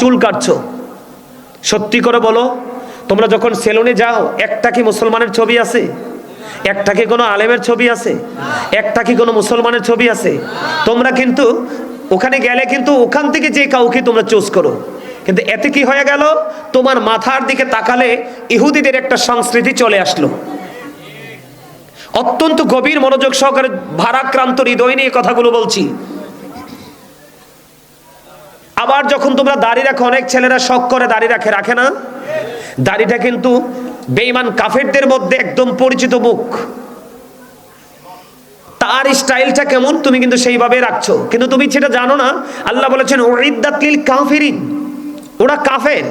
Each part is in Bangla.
চুল কাটছো। সত্যি করে বলো, তোমরা যখন সেলুনে যাও একটা কি মুসলমানের ছবি আছে? একটা কি কোনো আলেমের ছবি আছে? একটা কি কোনো মুসলমানের ছবি আছে? তোমরা কিন্তু ওখানে গেলে কিন্তু ওখান থেকে যে কাউকে তোমরা চুজ করো, কিন্তু এতে কি হয়ে গেল, তোমার মাথার দিকে তাকালে ইহুদিদের একটা সংস্কৃতি চলে আসলো। অত্যন্ত গভীর মনোযোগ সহকারে ভারাক্রান্ত হৃদয় নিয়ে কথাগুলো বলছি। আবার যখন তোমরা দাড়ি রাখো, অনেক ছেলেরা শখ করে দাড়ি রাখে না? দাড়িটা কিন্তু বেঈমান কাফেরদের মধ্যে একদম পরিচিত মুখ। তার স্টাইলটা কেমন তুমি কিন্তু সেইভাবে রাখছো, কিন্তু তুমি সেটা জানো না। আল্লাহ বলেছেন উইদ্দাত লিল কাফিরিন, ওরা কাফের।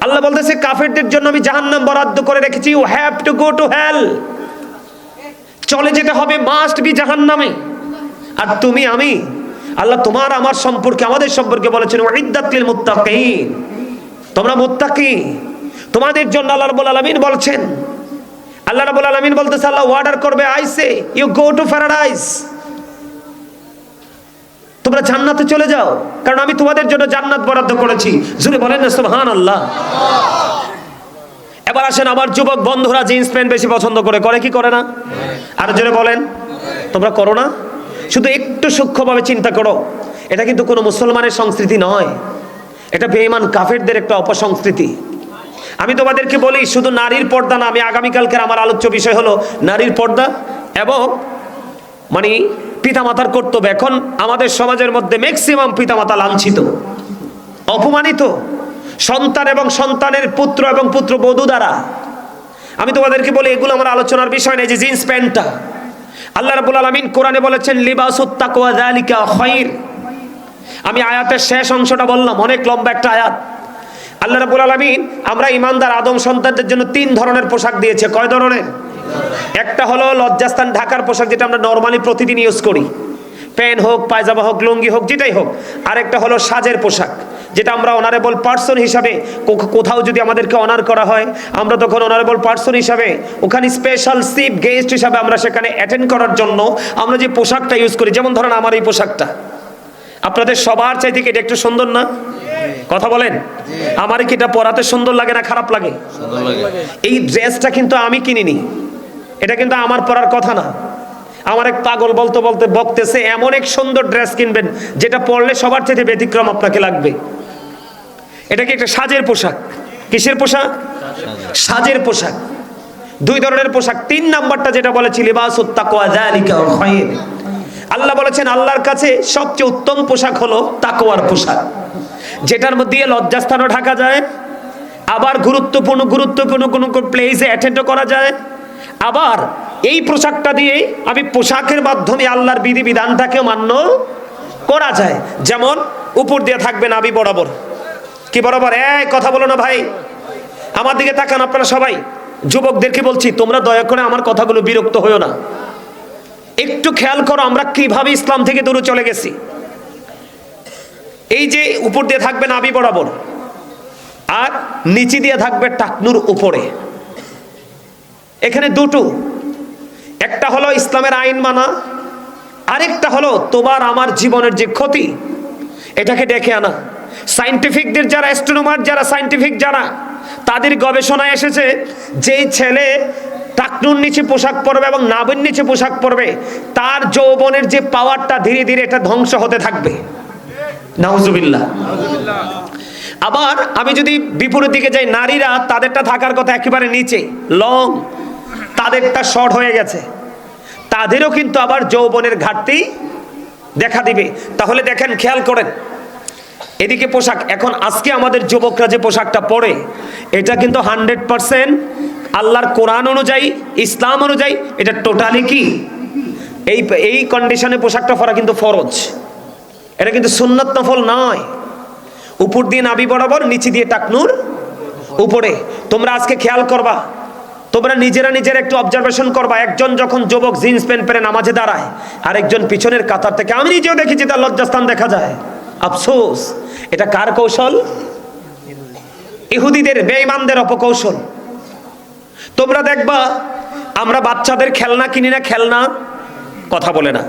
আল্লাহ বলতেছে কাফেরদের জন্য আমি জাহান্নাম বরাদ্দ করে রেখেছি। You have to go to hell, চলে যেতে হবে, মাস্ট বি জাহান্নামে। আর তুমি আমি, আল্লাহ তোমার আমার সম্পর্কে, আমাদের সম্পর্কে বলেছেন উইদ্দাত লিল মুত্তাকিন, তোমরা মুত্তাকি, তোমাদের জন্য আল্লাহ রাব্বুল আলামিন বলছেন। আল্লাহ রাব্বুল আলামিন বলতেছে, আল্লাহ অর্ডার করবে, I say you go to paradise, তোমরা জান্নাতে চলে যাও, কারণ আমি তোমাদের জন্য জান্নাত বরাদ্দ করেছি। জোরে বলেন না সুবহানাল্লাহ। এবার আসেন, আমার যুবক বন্ধুরা জিন্স প্যান্ট বেশি পছন্দ করে কি করে না? আর জোরে বলেন, তোমরা করো না? শুধু একটু সূক্ষ্মভাবে চিন্তা করো, এটা কিন্তু কোনো মুসলমানের সংস্কৃতি নয়, এটা বেঈমান কাফেরদের একটা অপসংস্কৃতি। আমি তোমাদেরকে বলি, শুধু নারীর পর্দা না, আমি আগামীকালকের আমার আলোচ্য বিষয় হলো নারীর পর্দা এবং মানে পিতামাতার কর্তব্য। এখন আমাদের সমাজের মধ্যে ম্যাক্সিমাম পিতামাতা লাঞ্ছিত, অপমানিত, সন্তান এবং সন্তানের পুত্র এবং পুত্রবধূ দ্বারা। আমি তোমাদেরকে বলি, এগুলো আমার আলোচনার বিষয় নেই। যে জিন্স প্যান্টটা, আল্লাহ রাব্বুল আলামিন কোরআনে বলেছেন লিবাসুত তাকওয়া যালিকা খায়র। আমি আয়াতের শেষ অংশটা বললাম, অনেক লম্বা একটা আয়াত। আল্লাহ রাব্বুল আলামিন আমরা ঈমানদার আদম সন্তানদের জন্য 3 ধরনের পোশাক দিয়েছে। কয় ধরনের? একটা হলো লজ্জাস্থান ঢাকার পোশাক, যেটা আমরা নরমালি প্রতিদিন ইউজ করি, প্যান্ট হোক, পায়জামা হোক, লুঙ্গি হোক, যেটাই হোক। আরেকটা হলো সাজের পোশাক, যেটা আমরা অনারেবল পার্সন হিসাবে কোথাও যদি আমাদেরকে অনার করা হয়, আমরা তখন অনারেবল পার্সন হিসাবে ওখানে স্পেশাল চিফ গেস্ট হিসাবে আমরা সেখানে অ্যাটেন্ড করার জন্য আমরা যে পোশাকটা ইউজ করি। যেমন ধরেন আমার এই পোশাকটা, আপনাদের সবার চাইতে কি এটা একটু সুন্দর না? কথা বলেন, আমার কি এটা পরাতে সুন্দর লাগে না খারাপ লাগে? এই ড্রেসটা কিন্তু আমি কিনিনি, এটা কিন্তু আমার পরার কথা না। আমার এক পাগল বলতে বলতে বকতেছে, এমন এক সুন্দর ড্রেস কিনবেন যেটা পরলে সবার চাইতে ব্যতিক্রম আপনাকে লাগবে। এটা কি একটা সাজের পোশাক? কিসের পোশাক? সাজের পোশাক। 2 ধরনের পোশাক। 3 নাম্বারটা যেটা বলেছি লিবাসুত তাকওয়া যালিকা খায়র। আল্লাহ বলেছেন আল্লাহর কাছে সবচেয়ে উত্তম পোশাক হলো তাকওয়ার পোশাক, যেটার মধ্যে লজ্জাস্থানও ঢাকা যায়, আবার গুরুত্বপূর্ণ কোনো প্লেসে অ্যাটেন্ডও করা যায়। আবার এই পোশাকটা দিয়ে আমি পোশাকের মাধ্যমে আল্লাহর বিধিবিধানটাকে মান্য করা যায়। যেমন উপর দিয়ে থাকবে নাভি বরাবর। কি বরাবর? কথা বলো না ভাই, আমার দিকে তাকান আপনারা সবাই। যুবকদেরকে বলছি, তোমরা দয়া করে আমার কথাগুলো বিরক্ত হইও না, একটু খেয়াল করো আমরা কিভাবে ইসলাম থেকে দূরে চলে গেছি। এই যে উপর দিয়ে থাকবে নাভি বরাবর, আর নিচে দিয়ে থাকবে টাকনুর উপরে। এখানে দুটো, একটা হলো ইসলামের আইন মানা, আরেকটা হলো তোমার আমার জীবনের যে ক্ষতি, এটাকে ডেকে আনা। সায়েন্টিফিকদের যারা, অ্যাস্ট্রোনমার যারা, সায়েন্টিফিক যারা, তাদের গবেষণায় এসেছে যেই ছেলে টাকনুর নিচে পোশাক পরবে এবং নাভির নিচে পোশাক পরবে, তার যৌবনের যে পাওয়ারটা ধীরে ধীরে এটা ধ্বংস হতে থাকবে। নাউজুবিল্লাহ। আবার আমি যদি বিপরীত দিকে যাই, নারীরা তাদেরটা থাকার কথা একেবারে নিচে, লং, তাদেরটা শর্ট হয়ে গেছে, তাদেরও কিন্তু আবার যৌবনের ঘাটতি দেখা দিবে। তাহলে দেখেন, খেয়াল করেন, এদিকে পোশাক। এখন আজকে আমাদের যুবকরা যে পোশাকটা পরে, এটা কিন্তু 100% আল্লাহর কোরআন অনুযায়ী, ইসলাম অনুযায়ী এটা টোটালি কি এই কন্ডিশনে পোশাকটা পরা কিন্তু ফরজ, এটা কিন্তু সুন্নাত নফল নয়। উপর দিয়ে নাভি বরাবর, নিচে দিয়ে টাকনুর উপরে। তোমরা আজকে খেয়াল করবা, তোমরা নিজেরা একটু অবজারভেশন করবা। একজন যখন যুবক জিন্স প্যান্ট পরে নামাজে দাঁড়ায়, আর একজন পিছনের কাতার থেকে, আমি নিজেও দেখেছি, তার লজ্জাস্থান দেখা যায়। আফসোস, এটা কার কৌশল? ইহুদিদের, বেঈমানদের অপকৌশল। তোমরা দেখবা আমরা বাচ্চাদের খেলনা কিনি না, খেলনা কথা বলে না?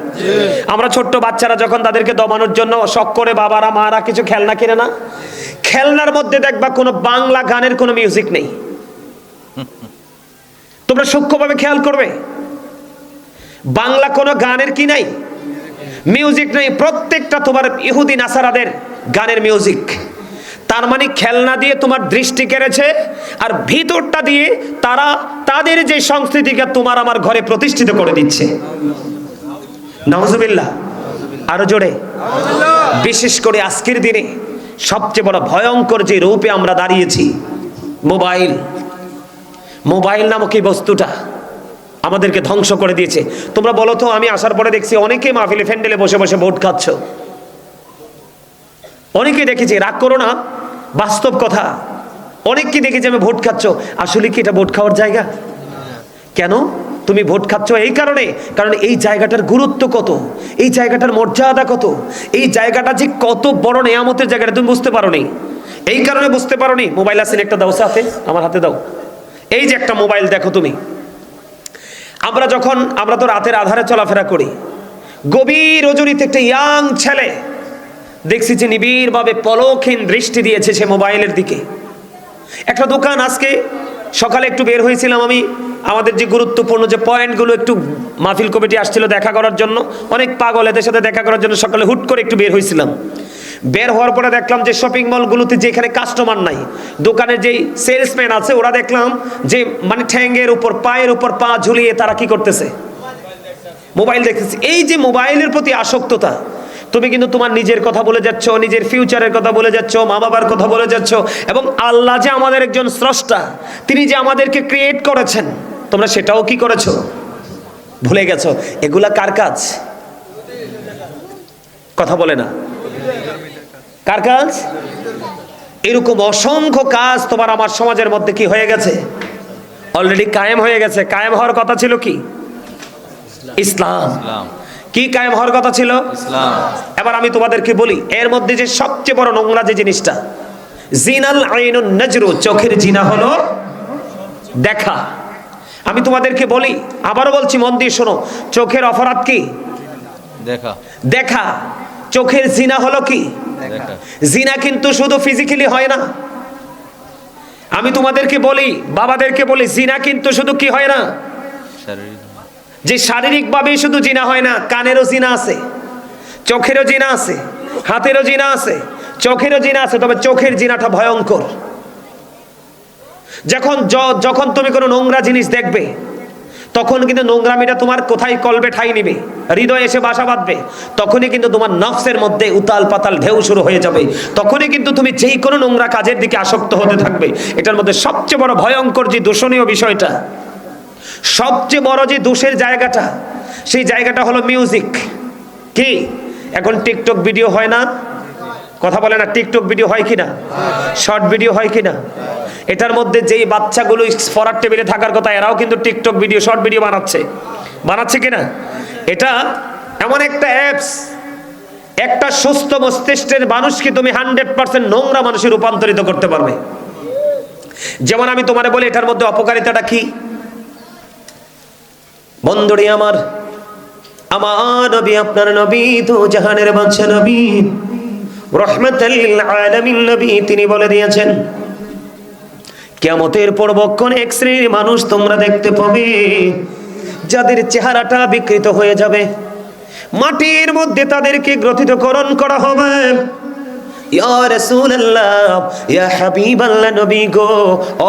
আমরা ছোট্ট বাচ্চারা যখন তাদেরকে দমানোর জন্য শখ করে বাবারা মারা কিছু খেলনা কিনে না, খেলনার মধ্যে দেখবা কোনো বাংলা গানের কোনো মিউজিক নেই। তোমরা সূক্ষ্মভাবে খেয়াল করবে, বাংলা কোনো গানের কি নাই, মিউজিক নেই। প্রত্যেকটা তোমার ইহুদি নাসারাদের গানের মিউজিক। তার মানে খেলনা দিয়ে তোমার দৃষ্টি কেড়েছে, আর ভিতরটা দিয়ে তারা তাদের যে সংস্কৃতিকে তোমার আমার ঘরে প্রতিষ্ঠিত করে দিচ্ছে। নাউজুবিল্লাহ, আরো জোরে। বিশেষ করে আজকের দিনে সবচেয়ে বড় ভয়ঙ্কর যে রূপে আমরা দাঁড়িয়েছি, মোবাইল। মোবাইল নামক এই বস্তুটা আমাদেরকে ধ্বংস করে দিয়েছে। তোমরা বলো তো, আমি আসার পরে দেখছি অনেকে মাহফিলে ফ্যান্ডেলে বসে বসে ভোট খাচ্ছ। অনেকে দেখেছি, রাগ করো না, বাস্তব কথা। অনেককে দেখেছি আমি ভোট খাচ্ছ। আসলে কি এটা ভোট খাওয়ার জায়গা? কেন তুমি ভোট খাচ্ছ? এই কারণে, কারণ এই জায়গাটার গুরুত্ব কত, এই জায়গাটার মর্যাদা কত, এই জায়গাটা যে কত বড় নেয়ামতের জায়গাটা তুমি বুঝতে পারো নি। এই কারণে বুঝতে পারো নি। মোবাইল আছে, একটা দাও সাথে, আমার হাতে দাও। এই যে একটা মোবাইল দেখো তুমি। আমরা তো রাতের আধারে চলাফেরা করি। গভীর রজনীতে একটা ইয়াং ছেলে দেখছি যে নিবিড়ভাবে পলকহীন দৃষ্টি দিয়েছে সে মোবাইলের দিকে। একটা দোকান, আজকে সকালে একটু বের হয়েছিলাম আমি, আমাদের যে গুরুত্বপূর্ণ যে পয়েন্টগুলো, একটু মাহফিল কমিটি আসছিল দেখা করার জন্য, অনেক পাগল এদের সাথে দেখা করার জন্য সকালে হুট করে একটু বের হয়েছিলাম। বের হওয়ার পরে দেখলাম যে শপিং মলগুলোতে যেখানে কাস্টমার নাই, দোকানের যেই সেলসম্যান আছে, ওরা দেখলাম যে মানে ঠ্যাঙ্গের উপর পায়ের উপর পা ঝুলিয়ে তারা কি করতেছে, মোবাইল দেখতেছে। এই যে মোবাইলের প্রতি আসক্ততা, তুমি কিন্তু তোমার নিজের কথা বলে যাচ্ছ, নিজের ফিউচারের কথা বলে যাচ্ছ, মা বাবার কথা বলে যাচ্ছ, এবং আল্লাহ যে আমাদের একজন স্রষ্টা, তিনি যে আমাদেরকে ক্রিয়েট করেছেন, তোমরা সেটাও কি করেছো, ভুলে গেছো। এগুলা কার কাজ? কথা বলে না, কার কাজ? এরকম অসংখ্য কাজ তোমার আমার সমাজের মধ্যে কি হয়ে গেছে, অলরেডি কায়েম হয়ে গেছে। কায়েম হওয়ার কথা ছিল কি? ইসলাম। কি কায়েম হওয়ার কথা ছিল? ইসলাম। এবার আমি তোমাদেরকে বলি, এর মধ্যে যে সবচেয়ে বড় নোংরা যে জিনিসটা, জিনাল আইনুন নজরু, চোখের জিনা হলো দেখা। আমি তোমাদেরকে বলি, আবারও বলছি, মন দিয়ে শোনো, চোখের অপরাধ কি? দেখা। দেখা। চোখের জিনা হলো কি? দেখা। জিনা কিন্তু শুধু ফিজিক্যালি হয় না। আমি তোমাদেরকে বলি, বাবাদেরকে বলি, জিনা কিন্তু শুধু কি হয় না, যে শারীরিকভাবে শুধু জিনা হয় না, কানেরও জিনা আছে, চোখেরও জিনা আছে, হাতেরও জিনা আছে, চোখেরও জিনা আছে। তবে চোখের জিনাটা ভয়ঙ্কর। যখন তুমি কোনো নোংরা জিনিস দেখবে, তখন কিন্তু নোংরামিটা তোমার কোথায় কলবে ঠাই নিবে, হৃদয়ে এসে বাসা বাঁধবে। তখনই কিন্তু তোমার নফসের মধ্যে উতাল পাতাল ঢেউ শুরু হয়ে যাবে। তখনই কিন্তু তুমি যেই কোনো নোংরা কাজের দিকে আসক্ত হতে থাকবে। এটার মধ্যে সবচেয়ে বড় ভয়ঙ্কর যে দূষণীয় বিষয়টা, সবচেয়ে বড় যে দোষের জায়গাটা, সেই জায়গাটা হলো মিউজিক। কি এখন টিকটক ভিডিও হয় না? কথা বলে না, টিকটক ভিডিও হয় কিনা, শর্ট ভিডিও হয় কিনা? এটার মধ্যে যেই বাচ্চাগুলো পড়ার টেবিলে থাকার কথা, এরাও কিন্তু টিকটক ভিডিও, শর্ট ভিডিও বানাচ্ছে কিনা? এটা এমন একটা অ্যাপস, একটা সুস্থ মস্তিষ্কের মানুষকে তুমি 100% নোংরা মানুষে রূপান্তরিত করতে পারবে। যেমন আমি তোমারে বলি, এটার মধ্যে অপকারিতাটা কি? বন্ধুরে আমার নবী, আপনার নবী তো জাহানের বাদশা নবী, রাহমাতাল লিল আলামিন নবী, তিনি বলে দিয়েছেন, কিয়ামতের পূর্বক্ষণে এক শ্রেণীর মানুষ তোমরা দেখতে পাবে, যাদের চেহারাটা বিকৃত হয়ে যাবে, মাটির মধ্যে তাদেরকে গ্রথিতকরণ করা হবে। ইয়া রাসূলুল্লাহ, ইয়া হাবিবাল্লাহ, নবী গো,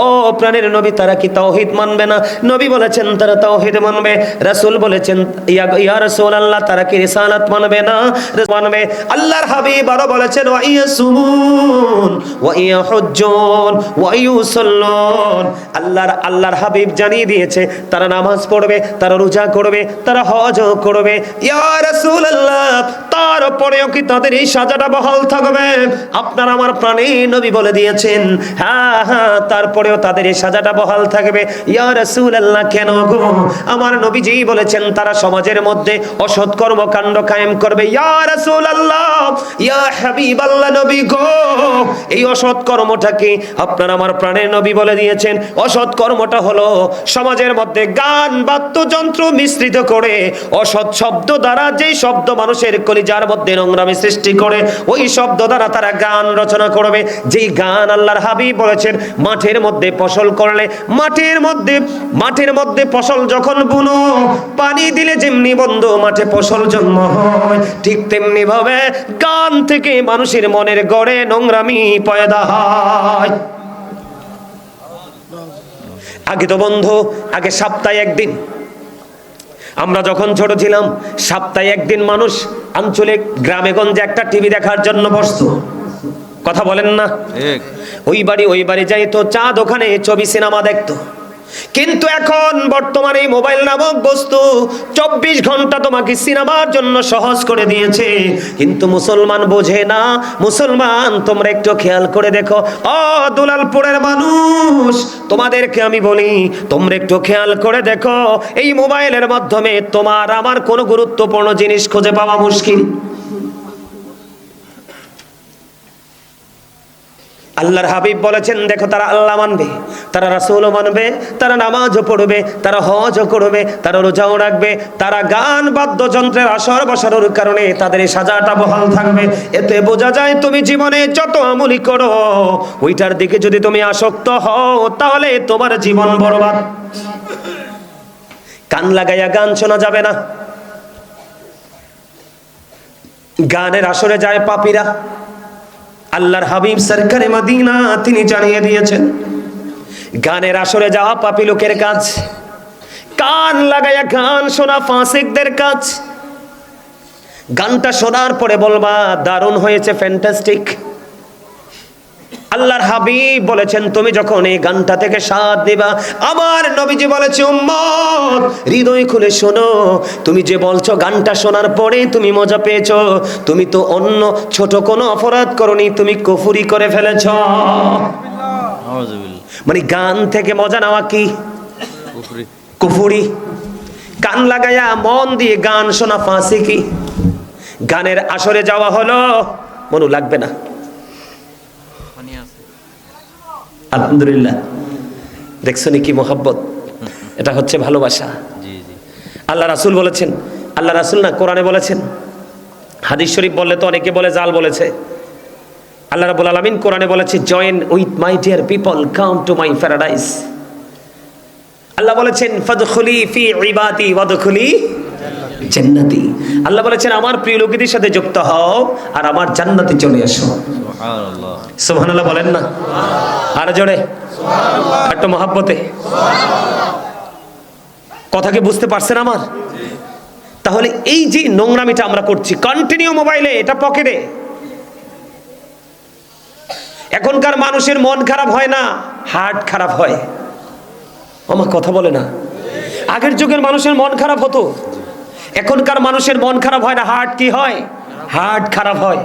ও প্রাণের নবী, তারা কি তাওহীদ মানবে না? নবী বলেছেন তারা তাওহীদ মানবে। রাসূল বলেছেন, ইয়া রাসূলুল্লাহ, তারা কি রিসালাত মানবে না? মানবে। আল্লাহর হাবিব আরো বলেছেন, ওয়া ইয়াসুমুন ওয়া ইয়াহুজ্জুন ওয়া ইউসাল্লুন। আল্লাহর হাবিব জানিয়ে দিয়েছে, তারা নামাজ পড়বে, তারা রোজা করবে, তারা হজ করবে। ইয়া রাসূলুল্লাহ, তারপরেও কি তাদের এই সাজাটা বহাল থাকবে? আপনার আমার প্রাণে নবী বলে দিয়েছেন, হ্যাঁ হ্যাঁ, তারপরেও তাদের এই সাজাটা বহাল থাকবে। ইয়া রাসূলুল্লাহ, কেন গো? আমার নবীজি বলেছেন তারা সমাজের মধ্যে অসৎ কর্মকাণ্ড কায়েম করবে। ইয়া রাসূলুল্লাহ, ইয়া হাবিবাল্লাহ, নবী গো, এই অসৎ কর্মটা কি? আপনার আমার প্রাণের নবী বলে দিয়েছেন, অসৎ কর্মটা হলো সমাজের মধ্যে গান বাদ্যযন্ত্র মিশ্রিত করে অসৎ শব্দ দ্বারা, যেই শব্দ মানুষের কলিজার মধ্যে নোংরামি সৃষ্টি করে, ওই শব্দ দ্বারা তারা গান রচনা করবে। যেই গান আল্লাহর হাবিব বলেছেন, মাঠের মধ্যে ফসল করলে, মাঠের মধ্যে ফসল যখন বুনো, পানি দিলে যেমনি বন্ধু মাঠে ফসল জন্ম হয়, ঠিক তেমনি ভাবে গান থেকে মানুষের মনের গড়ে নোংরামি পয়দা হয়। আগে তো বন্ধু, আগে সপ্তাহে একদিন, আমরা যখন ছোট ছিলাম সপ্তাহে একদিন মানুষ আঞ্চলিক গ্রামে গঞ্জে একটা টিভি দেখার জন্য বসতো। কথা বলেন না? ওই বাড়ি যাইতো, চা দোকানে ছবি সিনেমা দেখতো। কিন্তু এখন বর্তমানে এই মোবাইল নামক বস্তু 24 ঘন্টা তোমাকে সিনেমার জন্য সহজ করে দিয়েছে। কিন্তু মুসলমান বোঝে না। মুসলমান, তোমরা একটু খেয়াল করে দেখো, ও দুলালপুরের মানুষ, তোমাদেরকে আমি বলি, তোমরা একটু খেয়াল করে দেখো, এই মোবাইলের মাধ্যমে তোমার আমার কোনো গুরুত্বপূর্ণ জিনিস খুঁজে পাওয়া মুশকিল। আল্লাহর হাবিব বলেছেন, দেখো তারা আল্লাহ মানবে, তারা রাসূলও মানবে, তারা নামাজও পড়বে, তারা হজও করবে, তারা রোজাও রাখবে, তারা গান বাদ্যযন্ত্রের আসর বসানোর কারণে তাদের এই সাজাটা বহাল থাকবে। এতে বোঝা যায় তুমি জীবনে যত আমলি করো, ওইটার দিকে যদি তুমি আসক্ত হও, তাহলে তোমার জীবন বরবাদ। কান লাগাইয়া গান শোনা যাবে না। গানের আসরে যায় পাপীরা। আল্লাহর হাবিব সরকারে মদিনা তিনি জানিয়ে দিয়েছেন, গানের আসরে যাওয়া পাপী লোকের কাজ, কান লাগায়া গান শোনা ফাসিকদের কাজ। গানটা শোনার পরে বলবা দারুণ হয়েছে, ফ্যান্টাস্টিক। আল্লাহর হাবিব বলেছেন, তুমি যখন এই গানটা থেকে স্বাদ নিবা, আমার নবীজি বলেছে, উম্মত হৃদয় খুলে শোনো, তুমি যে বলছো গানটা শোনার পরে তুমি মজা পেয়েছো, তুমি তো অন্য ছোট কোনো অপরাধ করনি, তুমি কুফরি করে ফেলেছ। মানে গান থেকে মজা নেওয়া কি? কুফরি। কান লাগায়া মন দিয়ে গান শোনা ফাসিকি। গানের আসরে যাওয়া হলো, মনু লাগবে না। আলহামদুলিল্লাহ, দেখছো নি কি মোহাব্বত? এটা হচ্ছে ভালোবাসা। আল্লাহ রাসূল বলেছেন, আল্লাহ রাসূল না কোরআনে বলেছেন, হাদিস শরীফ বললে তো অনেকে বলে জাল বলেছে। আল্লাহ রাব্বুল আলামিন কোরআনে বলেছে, join with my dear people, come to my paradise. Allah বলেছেন, ফাদখুলি ফি ইবাদি ওয়াদখুলি জান্নাতি। আল্লাহ বলেছেন, আমার প্রিয় লোকদের সাথে যুক্ত হও আর আমার জান্নাতে চলে আসো। সুবহানাল্লাহ, সুবহানাল্লাহ বলেন না? আর জোরে সুবহানাল্লাহ, একটু মহব্বতে। কথা কি বুঝতে পারছেন আমার? তাহলে এই যে নোংরামিটা আমরা করছি কন্টিনিউ মোবাইলে, এটা পকেটে। এখনকার মানুষের মন খারাপ হয় না, হার্ট খারাপ হয়। আমার কথা বলে না? আগের যুগের মানুষের মন খারাপ হতো, এখনকার মানুষের মন খারাপ হয় না, হার্ট কি হয়? হার্ট খারাপ হয়।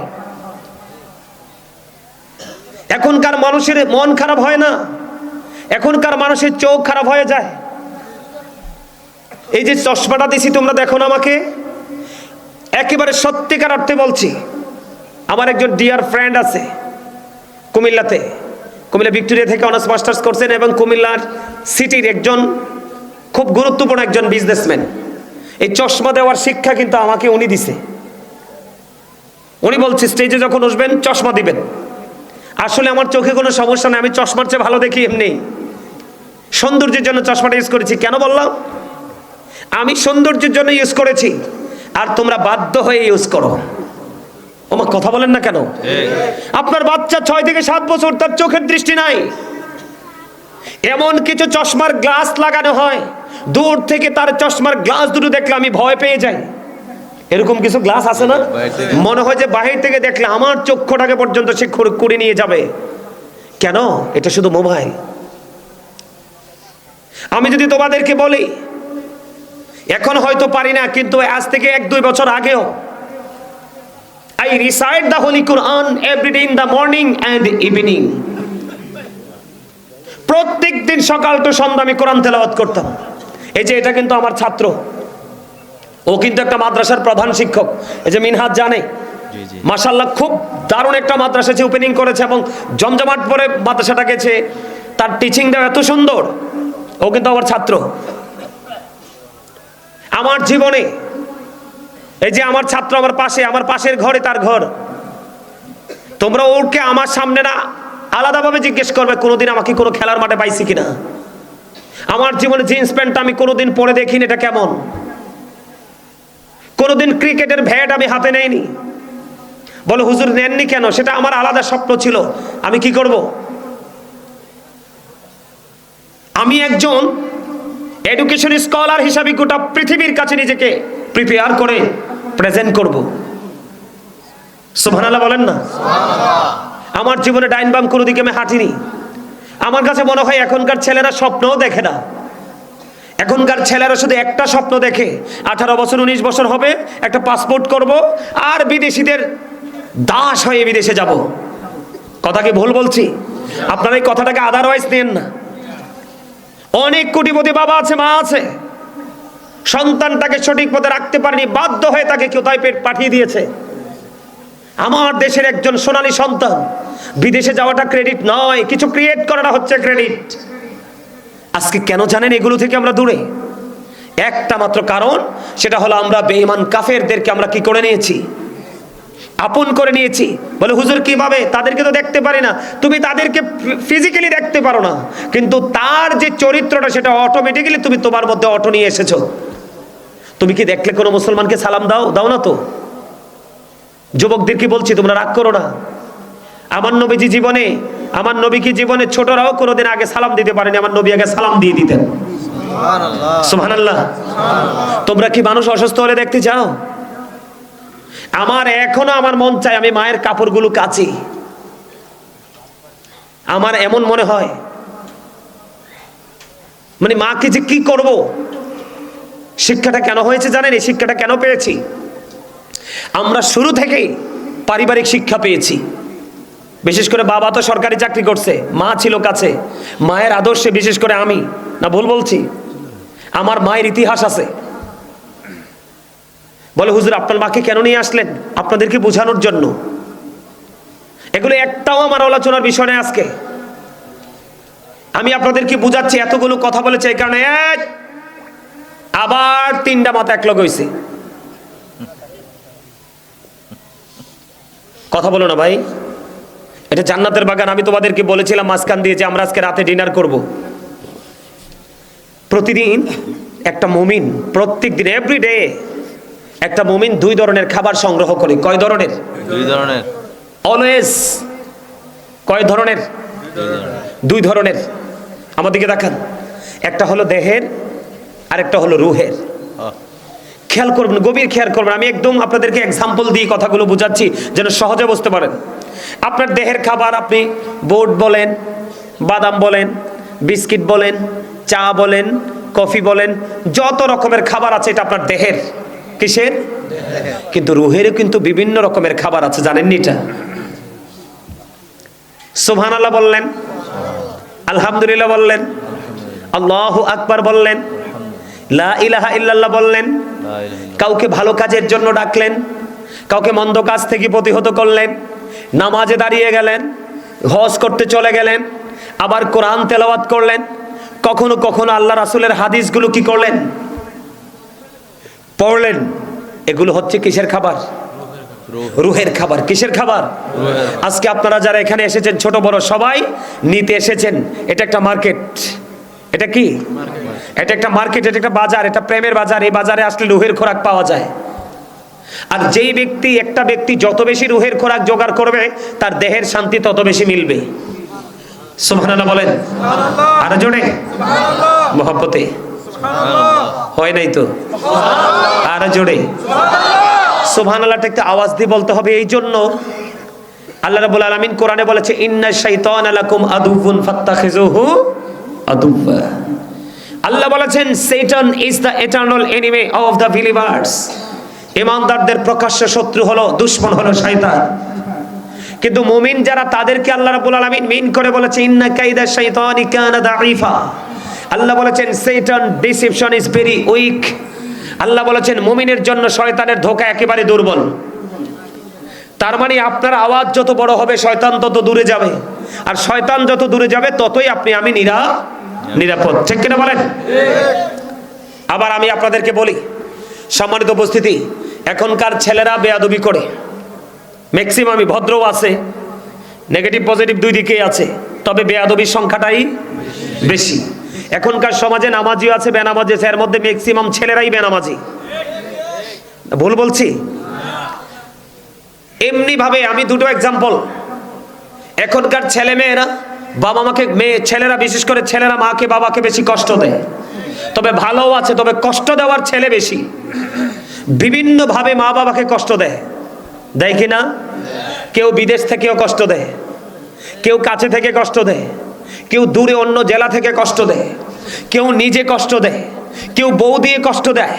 এখনকার মানুষের মন খারাপ হয় না, এখনকার মানুষের চোখ খারাপ হয়ে যায়। এই যে চশমাটা দিছি তোমরা দেখো না আমাকে, একেবারে সত্যিকার অর্থে বলছি। আমার একজন ডিয়ার ফ্রেন্ড আছে কুমিল্লাতে, কুমিল্লা ভিক্টোরিয়া থেকে অনার্স মাস্টার্স করছেন এবং কুমিল্লার সিটির একজন খুব গুরুত্বপূর্ণ একজন বিজনেসম্যান। এই চশমা দেওয়ার শিক্ষা কিন্তু আমাকে উনি দিছে। উনি বলছে স্টেজে যখন উঠবেন চশমা দিবেন। আসলে আমার চোখে কোনো সমস্যা নেই, আমি চশমার চেয়ে ভালো দেখি এমনি। সৌন্দর্যের জন্য চশমাটা ইউজ করেছি। কেন বললাম? আমি সৌন্দর্যের জন্য ইউজ করেছি, আর তোমরা বাধ্য হয়ে ইউজ করো। আমার কথা বলেন না কেন? আপনার বাচ্চা 6 থেকে 7 বছর, তার চোখের দৃষ্টি নাই, এমন কিছু চশমার গ্লাস লাগানো হয়, দূর থেকে তার চশমার গ্লাস দুটো দেখলে আমি ভয় পেয়ে যাই। এরকম কিছু গ্লাস আছে না, মনে হয় যে বাহির থেকে দেখলে আমার চক্ষুটাকে পর্যন্ত সে কুড়ে নিয়ে যাবে। কেন? এটা শুধু মোবাইল। আমি যদি তোমাদেরকে বলি, এখন হয়তো পারি না, কিন্তু আজ থেকে 1-2 বছর আগেও I recite the Holy Quran every day in the morning and evening. প্রত্যেক দিন সকাল তো সন্ধ্যা আমি কোরআন তেলাওয়াত করতাম। এই যে এটা কিন্তু আমার ছাত্র, ও কিন্তু একটা মাদ্রাসার প্রধান শিক্ষক। এই যে মিনহাজ জানে, মাশাআল্লাহ খুব দারুণ একটা মাদ্রাসা যে ওপেনিং করেছে এবং জমজমাট পরে মাদ্রাসাটা গেছে, তার টিচিংটা এত সুন্দর। ও কিন্তু আমার ছাত্র। আমার জীবনে এই যে আমার ছাত্র আমার পাশে, আমার পাশের ঘরে তার ঘর, তোমরা ওকে আমার সামনে না আলাদাভাবে জিজ্ঞেস করবে কোনোদিন আমাকে কোনো খেলার মাঠে পাইছি কিনা। আমার জীবনে জিন্স প্যান্টটা আমি কোনোদিন পরে দেখিনি, এটা কেমন। কোনোদিন ক্রিকেটের ব্যাট আমি হাতে নেইনি। বলে হুজুর নেননি কেন? সেটা আমার আলাদা স্বপ্ন ছিল, আমি কি করব। আমি একজন এডুকেশন স্কলার হিসাবে গোটা পৃথিবীর কাছে নিজেকে প্রিপেয়ার করে প্রেজেন্ট করব। সুবহানাল্লাহ বলেন না। আমার জীবনে ডাইন বাম কোনো দিকে আমি হাঁটিনি। আমার কাছে মনে হয় এখনকার ছেলেরা স্বপ্নও দেখে না। এখনকার ছেলেরা শুধু একটা স্বপ্ন দেখে, 18 বছর 19 বছর হবে, একটা পাসপোর্ট করব আর বিদেশিদের দাস হয়ে বিদেশে যাব। কথা কি ভুল বলছি? আপনারা এই কথাটাকে আদারওয়াইজ নেন না। অনেক কোটিপতি বাবা আছে, মা আছে, সন্তানটাকে সঠিক পথে রাখতে পারেনি, বাধ্য হয়ে তাকে কেউ তাই পেট পাঠিয়ে দিয়েছে। আমার দেশের একজন সোনালী সন্তান, বিদেশে যাওয়াটা ক্রেডিট নয়, কিছু ক্রিয়েট করাটা হচ্ছে ক্রেডিট। আজকে কেন জানেন এগুলো থেকে আমরা দূরে? একটা মাত্র কারণ, সেটা হলো আমরা বেঈমান কাফেরদেরকে আমরা কি করে নিয়েছি? আপন করে নিয়েছি। বলে হুজুর কিভাবে? তাদেরকে তো দেখতে পারি না। তুমি তাদেরকে ফিজিক্যালি দেখতে পারো না, কিন্তু তার যে চরিত্রটা সেটা অটোমেটিক্যালি তুমি তোমার মধ্যে অটো নিয়ে এসেছো। তুমি কি দেখলে কোনো মুসলমানকে সালাম দাও না তো? যুবকদের কি বলছি, তোমরা রাগ করো না। আমার নবীজি জীবনে, আমার নবী কি জীবনে ছোটরাও কোনোদিন আগে সালাম দিতে পারেনি, আমার নবী আগে সালাম দিয়ে দিতেন। সুবহানাল্লাহ। তোমরা কি মানুষ অসুস্থ হলে দেখতে চাও? আমার এখনো আমার মন চায় আমি মায়ের কাপড়গুলো কাচি। আমার এমন মনে হয় মানে মাকে যে কি করব। শিক্ষাটা কেন হয়েছে জানেন? এই শিক্ষাটা কেন পেয়েছি? আমরা শুরু থেকেই পারিবারিক শিক্ষা পেয়েছি। বিশেষ করে বাবা তো সরকারি চাকরি করছে, মা ছিল কাছে। মায়ের আদর্শে বিশেষ করে আমি, না ভুল বলছি, আমার মায়ের ইতিহাস আছে। বলে হুজুর আপনার মাকে কেন নিয়ে আসলেন? আপনাদেরকে বোঝানোর জন্য। এগুলো একটাও আমার আলোচনার বিষয় নয় আজকে। আমি আপনাদেরকে বুঝাচ্ছি, এতগুলো কথা বলেছে এই কারণে আবার 3টা মাথা এক লগ হইছে। কথা বলো না ভাই, এটা জান্নাতের বাগান। আমি তোমাদেরকে বলেছিলাম মাঝখান দিয়ে যে আমরা আজকে রাতে ডিনার করব। প্রতিদিন একটা মুমিন, প্রত্যেক দিন এভরিডে একটা মুমিন 2 ধরনের খাবার সংগ্রহ করে। কয় ধরনের? 2 ধরনের। অলওয়েজ কয় ধরনের? 2 ধরনের। আমার দিকে দেখান। একটা হলো দেহের আর একটা হলো রুহের। খেয়াল করবেন, গভীর খেয়াল করবেন। আমি একদম আপনাদেরকে এক্সাম্পল দিয়ে কথাগুলো বুঝাচ্ছি যেন সহজে বুঝতে পারেন। আপনার দেহের খাবার, আপনি বুট বলেন, বাদাম বলেন, বিস্কিট বলেন, চা বলেন, কফি বলেন, যত রকমের খাবার আছে এটা আপনার দেহের। কিসের? কিন্তু রুহেরও কিন্তু বিভিন্ন রকমের খাবার আছে, জানেননি এটা? সুবহানাল্লাহ বললেন, আলহামদুলিল্লাহ বললেন, আল্লাহু আকবার বললেন, লা ইলাহা ইল্লাল্লাহ বললেন, কাউকে ভালো কাজের জন্য ডাকলেন, কাউকে মন্দ কাজ থেকে প্রতিহত করলেন, নামাজে দাঁড়িয়ে গেলেন, হজ করতে চলে গেলেন, আবার কোরআন তেলাওয়াত করলেন, কখনো কখনো আল্লাহ রাসূলের হাদিসগুলো কি করলেন? পড়লেন। এগুলো হচ্ছে কিসের খাবার? রুহের খাবার। কিসের খাবার? আজকে আপনারা যারা এখানে এসেছেন ছোট বড় সবাই নিতে এসেছেন। এটা একটা মার্কেট। এটা কি? এটা একটা মার্কেট, এটা একটা বাজার, এটা প্রেমের বাজার। এই বাজারে আসলে রুহের খোরাক পাওয়া যায়। আর যেই ব্যক্তি, একটা ব্যক্তি যত বেশি রুহের খোরাক জোগাড় করবে তার দেহের শান্তি তত বেশি মিলবে। সুবহানাল্লাহ বলেন আর জোরে মহব্বতে। হয় নাই তো? আর জোরে সুবহানাল্লাহটা একটু আওয়াজ দিয়ে বলতে হবে। এই জন্য আল্লাহ রাব্বুল আলামিন কোরআনে বলেছে, ইন্নাশ শাইতানা লাকুম আদুউন ফাত্তাখিযুহু আদুওয়া। আল্লাহ বলেছেন শয়তান is the eternal enemy of the believers. ঈমানদারদের প্রকাশ্য শত্রু হলো, দুশমন হলো শয়তান। কিন্তু মুমিন যারা, তাদেরকে আল্লাহ রাব্বুল আলামিন মিন করে বলেছে, ইন্না কাইদা শাইতানি কানা দাঈফা। আল্লাহ বলেছেন শয়তান ডিসেপশন ইজ ভেরি উইক। আল্লাহ বলেছেন মুমিনের জন্য শয়তানের ধোঁকা একেবারে দুর্বল। তার মানে আপনার আওয়াজ যত বড় হবে শয়তান তত দূরে যাবে, আর শয়তান যত দূরে যাবে ততই আপনি আমি নিরাপদ। ঠিক কিনা বলেন? আবার আমি আপনাদেরকে বলি, সম্মানিত উপস্থিতি, এখনকার ছেলেরা বেয়াদবি করে, ম্যাক্সিমামই ভদ্রও আছে, নেগেটিভ পজিটিভ দুই দিকেই আছে, তবে বেয়াদবির সংখ্যাটাই বেশি। এখনকার সমাজে নামাজিও আছে, বেনামাজি আছে, এর মধ্যে ম্যাক্সিমাম ছেলেরাই বেনামাজি। ভুল বলছি? এমনি ভাবে আমি দুটো এক্সাম্পল, এখনকার ছেলে মেয়েরা বাবা মাকে, ছেলেরা বিশেষ করে ছেলেরা মাকে বাবাকে বেশি কষ্ট দেয়, তবে ভালোও আছে, তবে কষ্ট দেওয়ার ছেলে বেশি। বিভিন্ন ভাবে মা বাবাকে কষ্ট দেয় কিনা? কেউ বিদেশ থেকেও কষ্ট দেয়, কেউ কাছে থেকে কষ্ট দেয়, কেউ দূরে অন্য জেলা থেকে কষ্ট দেয়, কেউ নিজে কষ্ট দেয়, কেউ বউ দিয়ে কষ্ট দেয়,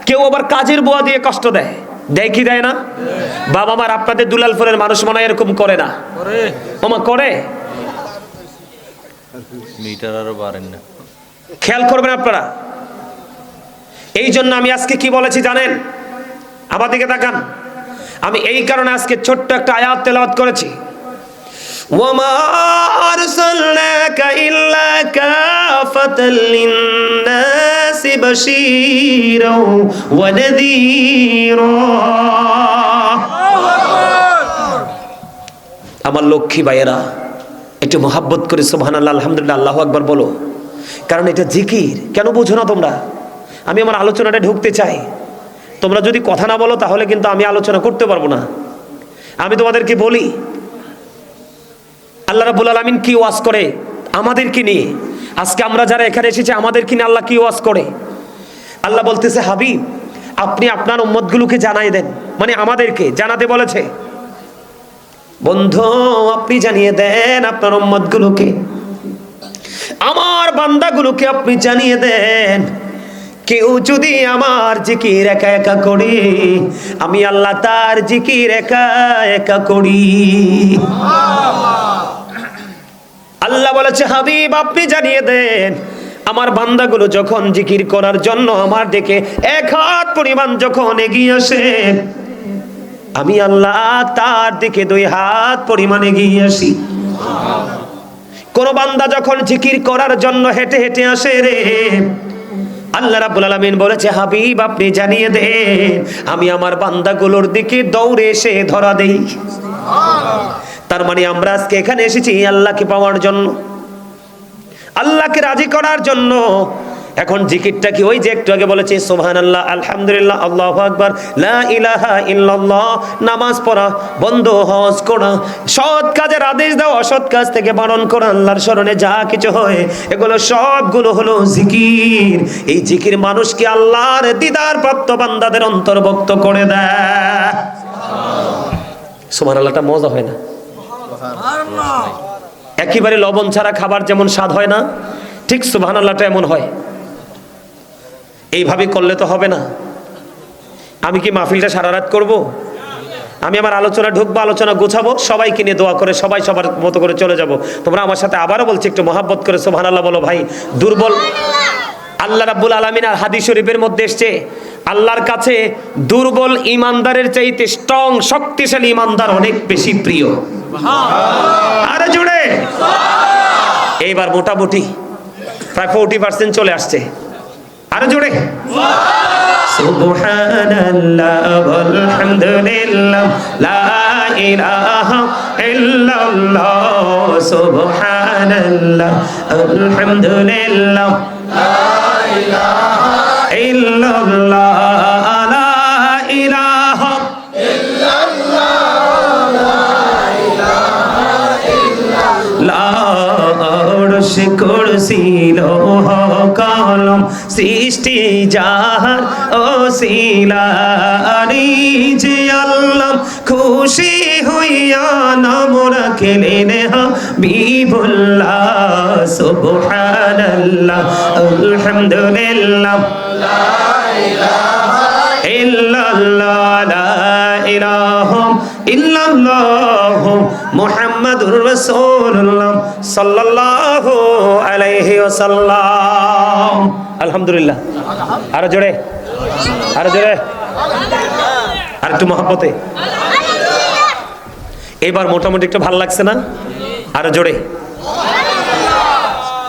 কেউ আবার কাজের বুয়া দিয়ে কষ্ট দেয় কি দেয় না? বাবা মার আপনাদের দুলালপুরের মানুষ মনে হয় এরকম করে না? ওমা করে? খেয়াল করবেন আপনারা। এই জন্য আমি আজকে কি বলেছি জানেন? আমার দিকে তাকান। আমি এই কারণে আজকে ছোট্ট একটা আয়াত তেলাওয়াত করেছি, ওয়ামা আরসালনাকা ইল্লা কাফাতাল লিন্নাসি বাশীরা ওয়া নাযীরা। আমার লক্ষ্মী ভাইয়েরা, একটু মহাব্বত করে সুবহানাল্লাহ, আলহামদুলিল্লাহ, আল্লাহু আকবার বলো, কারণ এটা জিকির। কেন বুঝো না তোমরা? আমি আমার আলোচনাটা ঢুকতে চাই। তোমরা যদি কথা না বলো তাহলে কিন্তু আমি আলোচনা করতে পারবো না। আমি তোমাদেরকে বলি, আল্লাহ রাব্বুল আলামিন কি ওয়াজ করে আমাদেরকে নিয়ে। আজকে আমরা যারা এখানে এসেছি আমাদেরকে নিয়ে আল্লাহ কি ওয়াজ করে। আল্লাহ বলতেছে, হাবিব আপনি আপনার উম্মতগুলোকে জানাই দেন, মানে আমাদেরকে জানাতে বলেছে। বন্ধু আপনি জানিয়ে দেন আপনার উম্মতগুলোকে, আমার বান্দাগুলোকে আপনি জানিয়ে দেন, কেউ যদি আমার জিকির একা একা করি, আমি আল্লাহ তার জিকির একা একা করি। আল্লাহ বলেছে, হাবিব আপনি জানিয়ে দেন আমার বান্দাগুলো যখন জিকির করার জন্য আমার দিকে এক হাত পরিমাণ যখন এগিয়ে আসে, আমি আল্লাহ তার দিকে 2 হাত পরিমাণ এগিয়ে আসি। কোন বান্দা যখন জিকির করার জন্য হেঁটে হেঁটে আসে রে, আল্লাহ রাব্বুল আলামিন বলেছে, হাবিব আপনি জানিয়ে দেন আমি আমার বান্দাগুলোর দিকে দৌড়ে এসে ধরা দেই। তার মানে আমরা আজকে এখানে এসেছি আল্লাহকে পাওয়ার জন্য, আল্লাহকে রাজি করার জন্য। এখন জিকিরটা কি? ওই যে একটু আগে বলেছি সুবহানাল্লাহ, আলহামদুলিল্লাহ, আল্লাহু আকবার, লা ইলাহা ইল্লাল্লাহ, নামাজ পড়া, বন্ধ হজ করা, সৎ কাজের আদেশ দেওয়া, অসৎ কাজ থেকে বারণ করা, আল্লাহর স্মরণে যা কিছু হয় এগুলো সবগুলো হলো জিকির। এই জিকির মানুষকে আল্লাহর দিদার প্রাপ্ত বান্দাদের অন্তর্ভুক্ত করে দেয়। সুবহানাল্লাহটা মজা হয় না? একেবারে লবণ ছাড়া খাবার যেমন স্বাদ হয় না, ঠিক সুবহানাল্লাহটা এমন হয়। এইভাবে করলে তো হবে না। আমি কি মাহফিলটা সারা রাত করবো? আমি আমার আলোচনা ঢুকবো, আলোচনা গোছাবো, সবাইকে নিয়ে দোয়া করে সবাই সবার মতো করে চলে যাব। তোমরা আমার সাথে আবারও বলছি, একটু মহাব্বত করে সুবহানাল্লাহ বলো ভাই। দুর্বল আল্লাহ রাব্বুল আলামিন আর হাদিস শরীফের মধ্যে এসেছে, আল্লাহর কাছে দুর্বল ইমানদারের চাইতে স্ট্রং শক্তিশালী ইমানদার অনেক বেশি প্রিয়। আরে জোরে, এইবার মোটামুটি প্রায় 40% চলে আসছে। আরে জোরে, সুবহানাল্লাহ ওয়ালহামদুলিল্লাহ লা ইলাহা ইল্লাল্লাহ, সুবহানাল্লাহ আলহামদুলিল্লাহ লা ইলাহা ইল্লাল্লাহ, লা ইলাহা ইল্লাল্লাহ, লা ইলাহা ইল্লাল্লাহ। আরশ কুরসি লৌহ কলম সৃষ্টি যাহার ওসিলারি, যে আল্লাহ খুশি হইয়া নাম রাখলেন হাবিবুল্লাহ। সুবহানাল্লাহ আলহামদুলিল্লাহ লা ইলাহা ইল্লাল্লাহ, লা ইলাহা ইল্লাল্লাহ মুহাম্মাদুর রাসূলুল্লাহ সাল্লাল্লাহু আলাইহি ওয়াসাল্লাম। আলহামদুলিল্লাহ। আরো জোরে, আরো জোরে, আর একটু মহব্বতে। এবার মোটামুটি একটু ভালো লাগছে না? আরো জোরে।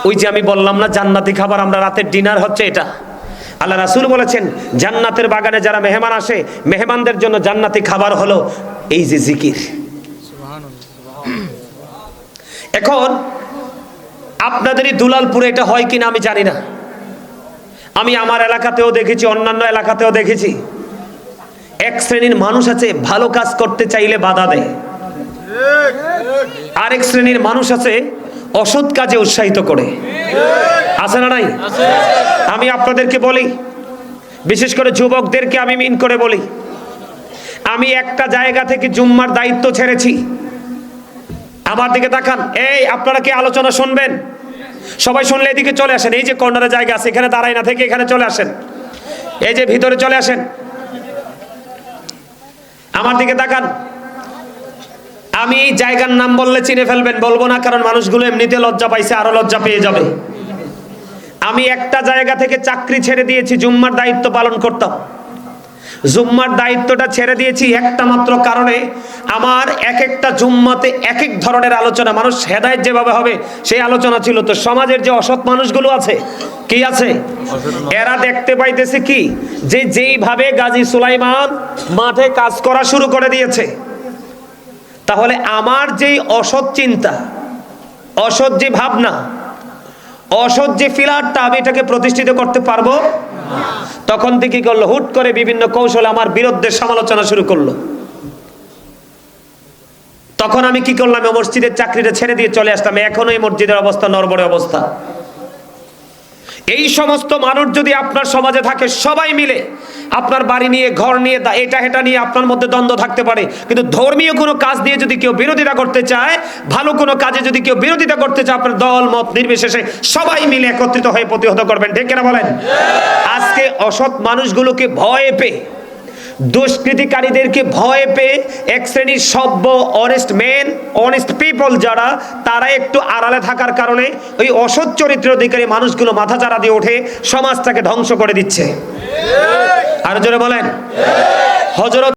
ওই যে আমি বললাম না জান্নাতি খাবার, আমরা রাতের ডিনার হচ্ছে এটা। আল্লাহ রাসূল বলেছেন জান্নাতের বাগানে যারা মেহমান আসে, মেহমানদের জন্য জান্নাতি খাবার হলো এই যে জিকির। এখন আপনাদেরই দুলালপুরে এটা হয় কিনা আমি জানি না। আমি আমার এলাকাতেও দেখেছি, অন্যান্য এলাকাতেও দেখেছি, এক শ্রেণীর মানুষ আছে ভালো কাজ করতে চাইলে বাধা দেয়, আরেক শ্রেণীর মানুষ আছে অসৎ কাজে উৎসাহিত করে। আছে না নাই? আমি আপনাদেরকে বলি, বিশেষ করে যুবকদেরকে আমি মিন করে বলি, আমি একটা জায়গা থেকে জুম্মার দায়িত্ব ছেড়েছি। আমার দিকে তাকান, এই আপনারা কি আলোচনা শুনবেন? সবাই শুনলে এদিকে চলে আসেন। এই যে কর্নারে জায়গা আছে, এখানে দাঁড়াই না থেকে এখানে চলে আসেন। এই যে ভিতরে চলে আসেন, আমার দিকে তাকান। আমি জায়গার নাম বললে চিনে ফেলবেন, বলবো না, কারণ মানুষগুলো এমনিতে লজ্জা পাইছে, আরো লজ্জা পেয়ে যাবে। আমি একটা জায়গা থেকে চাকরি ছেড়ে দিয়েছি, জুম্মার দায়িত্ব পালন করতাম। জুম্মার দায়িত্বটা ছেড়ে দিয়েছি একটা মাত্র কারণে, আমার এক একটা জুম্মাতে এক এক ধরনের আলোচনা, মানুষ হেদায়েত যেভাবে হবে সেই আলোচনা ছিল। তো সমাজের যে অসৎ মানুষগুলো আছে, কি আছে, এরা দেখতে পাইতেছে কি যে যেইভাবে গাজী সুলাইমান মাঠে কাজ করা শুরু করে দিয়েছে, তাহলে আমার যেই অসৎ চিন্তা, অসৎ যে ভাবনা, অসৎ যে ফিলারটা, আমি এটাকে প্রতিষ্ঠিত করতে পারবো। তখন থেকে কি করলো, হুট করে বিভিন্ন কৌশলে আমার বিরুদ্ধে সমালোচনা শুরু করলো। তখন আমি কি করলাম, মসজিদের চাকরিটা ছেড়ে দিয়ে চলে আসলাম। এখনো এই মসজিদের অবস্থা নড়বড়ে অবস্থা। এই সমস্ত মানুষ যদি আপনার সমাজে থাকে, সবাই মিলে আপনার বাড়ি নিয়ে, ঘর নিয়ে, এটা হেটা নিয়ে আপনার মধ্যে দ্বন্দ্ব থাকতে পারে, কিন্তু ধর্মীয় কোনো কাজ দিয়ে যদি কেউ বিরোধিতা করতে চায়, ভালো কোনো কাজে যদি কেউ বিরোধিতা করতে চায়, আপনার দল মত নির্বিশেষে সবাই মিলে একত্রিত হয়ে প্রতিহত করবেন। ঠিক কিনা বলেন? আজকে অসৎ মানুষগুলোকে ভয় পেয়ে, দুষ্কৃতিকারীদেরকে ভয় পেয়ে এক শ্রেণীর সভ্য অনেস্ট মেন, অনেস্ট পিপল যারা, তারা একটু আড়ালে থাকার কারণে ওই অসৎ চরিত্র অধিকারী মানুষগুলো মাথা চাড়া দিয়ে ওঠে, সমাজটাকে ধ্বংস করে দিচ্ছে। আর জোরে বলেন। হযরত